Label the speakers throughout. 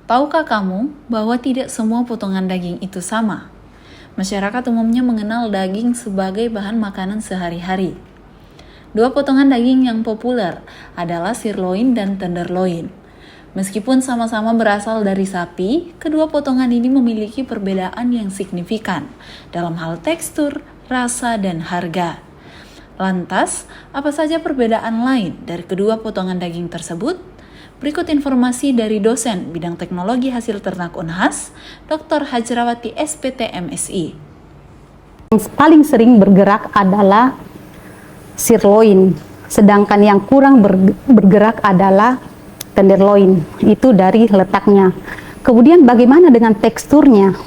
Speaker 1: Tahukah kamu bahwa tidak semua potongan daging itu sama? Masyarakat umumnya mengenal daging sebagai bahan makanan sehari-hari. Dua potongan daging yang populer adalah sirloin dan tenderloin. Meskipun sama-sama berasal dari sapi, kedua potongan ini memiliki perbedaan yang signifikan dalam hal tekstur, rasa, dan harga. Lantas, apa saja perbedaan lain dari kedua potongan daging tersebut? Berikut informasi dari dosen bidang teknologi hasil ternak Unhas, Dr. Hajrawati SPT MSI.
Speaker 2: Yang paling sering bergerak adalah sirloin, sedangkan yang kurang bergerak adalah tenderloin. Itu dari letaknya. Kemudian bagaimana dengan teksturnya?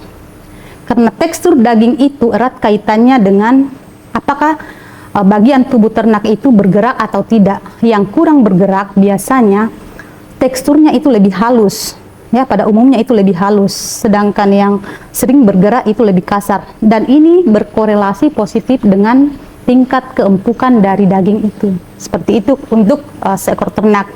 Speaker 2: Karena tekstur daging itu erat kaitannya dengan apakah bagian tubuh ternak itu bergerak atau tidak. Yang kurang bergerak biasanya teksturnya itu lebih halus, ya, pada umumnya itu lebih halus, sedangkan yang sering bergerak itu lebih kasar, dan ini berkorelasi positif dengan tingkat keempukan dari daging itu. Seperti itu untuk seekor ternak.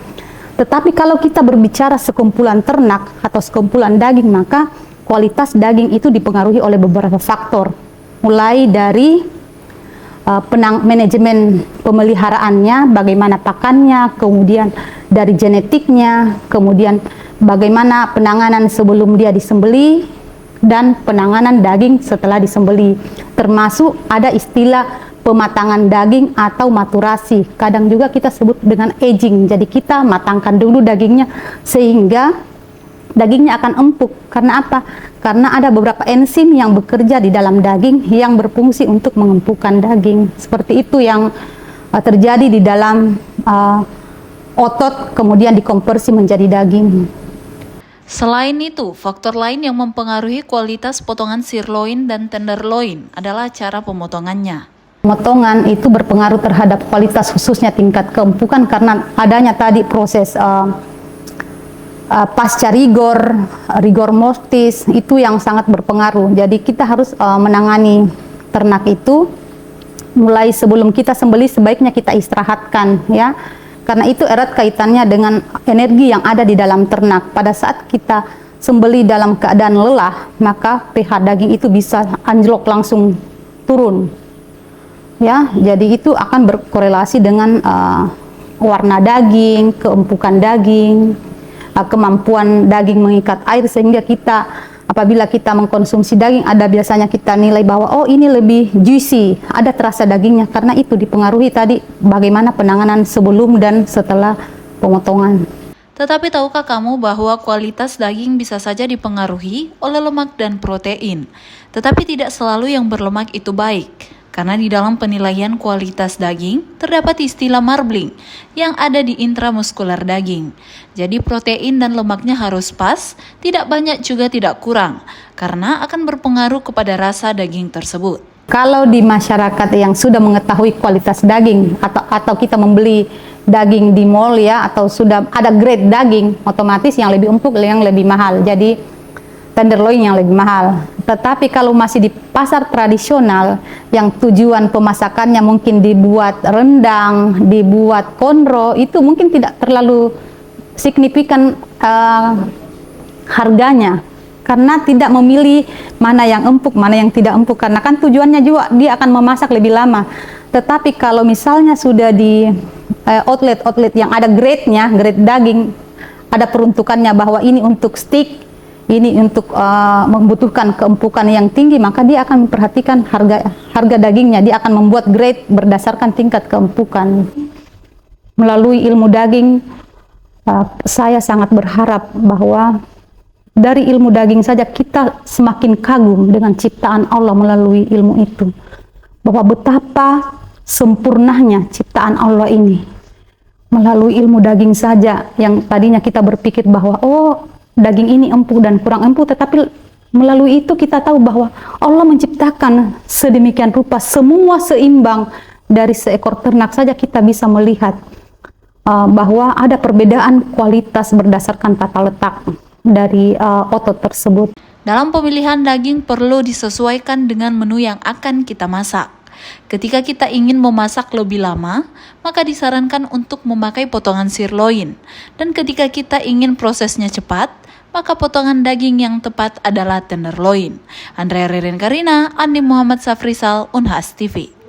Speaker 2: Tetapi kalau kita berbicara sekumpulan ternak atau sekumpulan daging, maka kualitas daging itu dipengaruhi oleh beberapa faktor, mulai dari manajemen pemeliharaannya, bagaimana pakannya, kemudian dari genetiknya, kemudian bagaimana penanganan sebelum dia disembeli, dan penanganan daging setelah disembeli. Termasuk ada istilah pematangan daging atau maturasi. Kadang juga kita sebut dengan aging. Jadi kita matangkan dulu dagingnya sehingga dagingnya akan empuk. Karena apa? Karena ada beberapa enzim yang bekerja di dalam daging yang berfungsi untuk mengempukkan daging. Seperti itu yang terjadi di dalam otot, kemudian dikonversi menjadi daging.
Speaker 1: Selain itu, faktor lain yang mempengaruhi kualitas potongan sirloin dan tenderloin adalah cara pemotongannya.
Speaker 2: Pemotongan itu berpengaruh terhadap kualitas, khususnya tingkat keempukan, karena adanya tadi proses pasca rigor mortis itu yang sangat berpengaruh. Jadi kita harus menangani ternak itu mulai sebelum kita sembelih, sebaiknya kita istirahatkan, ya, karena itu erat kaitannya dengan energi yang ada di dalam ternak. Pada saat kita sembelih dalam keadaan lelah, maka pH daging itu bisa anjlok, langsung turun, ya. Jadi itu akan berkorelasi dengan warna daging, keempukan daging, kemampuan daging mengikat air, sehingga kita apabila kita mengkonsumsi daging, ada biasanya kita nilai bahwa oh ini lebih juicy, ada terasa dagingnya, karena itu dipengaruhi tadi bagaimana penanganan sebelum dan setelah pemotongan.
Speaker 1: Tetapi tahukah kamu bahwa kualitas daging bisa saja dipengaruhi oleh lemak dan protein, tetapi tidak selalu yang berlemak itu baik. Karena di dalam penilaian kualitas daging, terdapat istilah marbling yang ada di intramuskuler daging. Jadi protein dan lemaknya harus pas, tidak banyak juga tidak kurang, karena akan berpengaruh kepada rasa daging tersebut.
Speaker 2: Kalau di masyarakat yang sudah mengetahui kualitas daging, atau kita membeli daging di mall, ya, atau sudah ada grade daging, otomatis yang lebih empuk, yang lebih mahal. Jadi tenderloin yang lebih mahal. Tetapi kalau masih di pasar tradisional yang tujuan pemasakannya mungkin dibuat rendang, dibuat konro, itu mungkin tidak terlalu signifikan harganya, karena tidak memilih mana yang empuk, mana yang tidak empuk, karena kan tujuannya juga dia akan memasak lebih lama. Tetapi kalau misalnya sudah di outlet yang ada grade-nya, grade daging, ada peruntukannya bahwa ini untuk steak, ini untuk membutuhkan keempukan yang tinggi, maka dia akan memperhatikan harga dagingnya. Dia akan membuat grade berdasarkan tingkat keempukan. Melalui ilmu daging, saya sangat berharap bahwa dari ilmu daging saja kita semakin kagum dengan ciptaan Allah melalui ilmu itu. Bahwa betapa sempurnanya ciptaan Allah ini. Melalui ilmu daging saja, yang tadinya kita berpikir bahwa oh, daging ini empuk dan kurang empuk, tetapi melalui itu kita tahu bahwa Allah menciptakan sedemikian rupa, semua seimbang. Dari seekor ternak saja kita bisa melihat bahwa ada perbedaan kualitas berdasarkan tata letak dari otot tersebut.
Speaker 1: Dalam pemilihan daging perlu disesuaikan dengan menu yang akan kita masak. Ketika kita ingin memasak lebih lama, maka disarankan untuk memakai potongan sirloin. Dan ketika kita ingin prosesnya cepat, maka potongan daging yang tepat adalah tenderloin. Andrea Ririn Karina, Andi Muhammad Safrisal, Unhas TV.